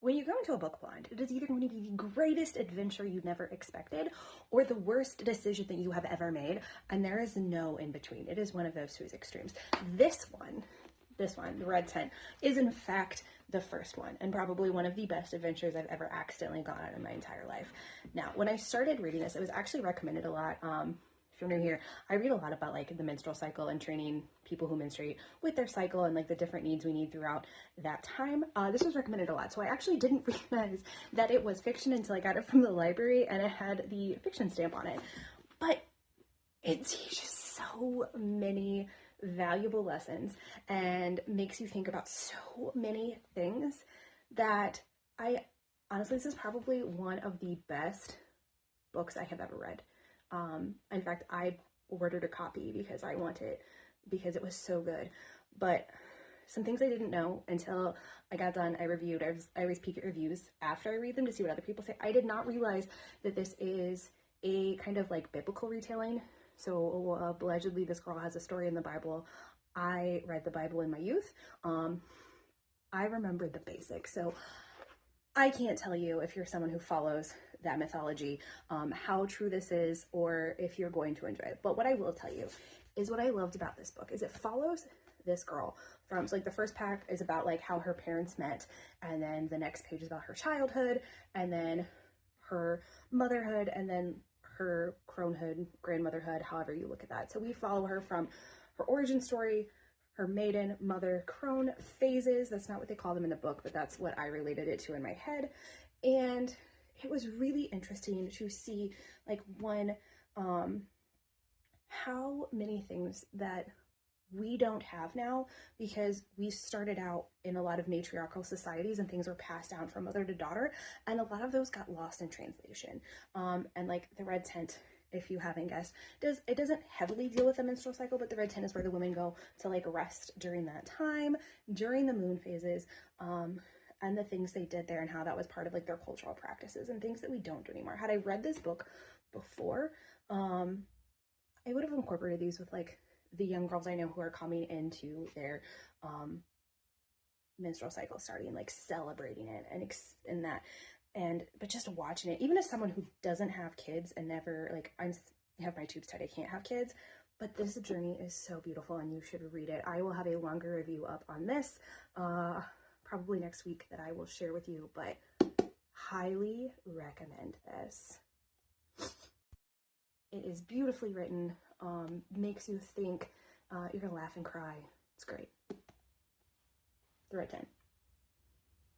When you go into a book blind, it is either going to be the greatest adventure you never expected or the worst decision that you have ever made, and there is no in between. It is one of those two extremes. This one, the Red Tent, is in fact the first one and probably one of the best adventures I've ever accidentally gone on in my entire life. Now, when I started reading this, it was actually recommended a lot. If you're new here, I read a lot about like the menstrual cycle and training people who menstruate with their cycle and like the different needs we need throughout that time. This was recommended a lot. So I actually didn't realize that it was fiction until I got it from the library and it had the fiction stamp on it. But it teaches so many valuable lessons and makes you think about so many things that honestly, this is probably one of the best books I have ever read. In fact, I ordered a copy because I want it because it was so good. But some things I didn't know until I got done, I reviewed. I always peek at reviews after I read them to see what other people say. I did not realize that this is a kind of like biblical retelling. So allegedly this girl has a story in the Bible. I read the Bible in my youth. I remembered the basics. So I can't tell you if you're someone who follows that mythology, how true this is, or if you're going to enjoy it. But what I will tell you is what I loved about this book is it follows this girl from, so like the first pack is about like how her parents met, and then the next page is about her childhood, and then her motherhood, and then her cronehood, grandmotherhood, however you look at that. So we follow her from her origin story, her maiden, mother, crone phases. That's not what they call them in the book, but that's what I related it to in my head. And it was really interesting to see like how many things that we don't have now because we started out in a lot of matriarchal societies and things were passed down from mother to daughter, and a lot of those got lost in translation. And like the Red Tent, if you haven't guessed, it doesn't heavily deal with the menstrual cycle, but the Red Tent is where the women go to like rest during that time, during the moon phases, and the things they did there and how that was part of like their cultural practices and things that we don't do anymore. Had I read this book before, I would have incorporated these with like the young girls I know who are coming into their menstrual cycle starting, like celebrating it and that. But just watching it, even as someone who doesn't have kids and never, like, I have my tubes tied, I can't have kids, but this journey is so beautiful and you should read it. I will have a longer review up on this, probably next week, that I will share with you, but highly recommend this. It is beautifully written, makes you think, you're gonna laugh and cry. It's great. The Red Tent.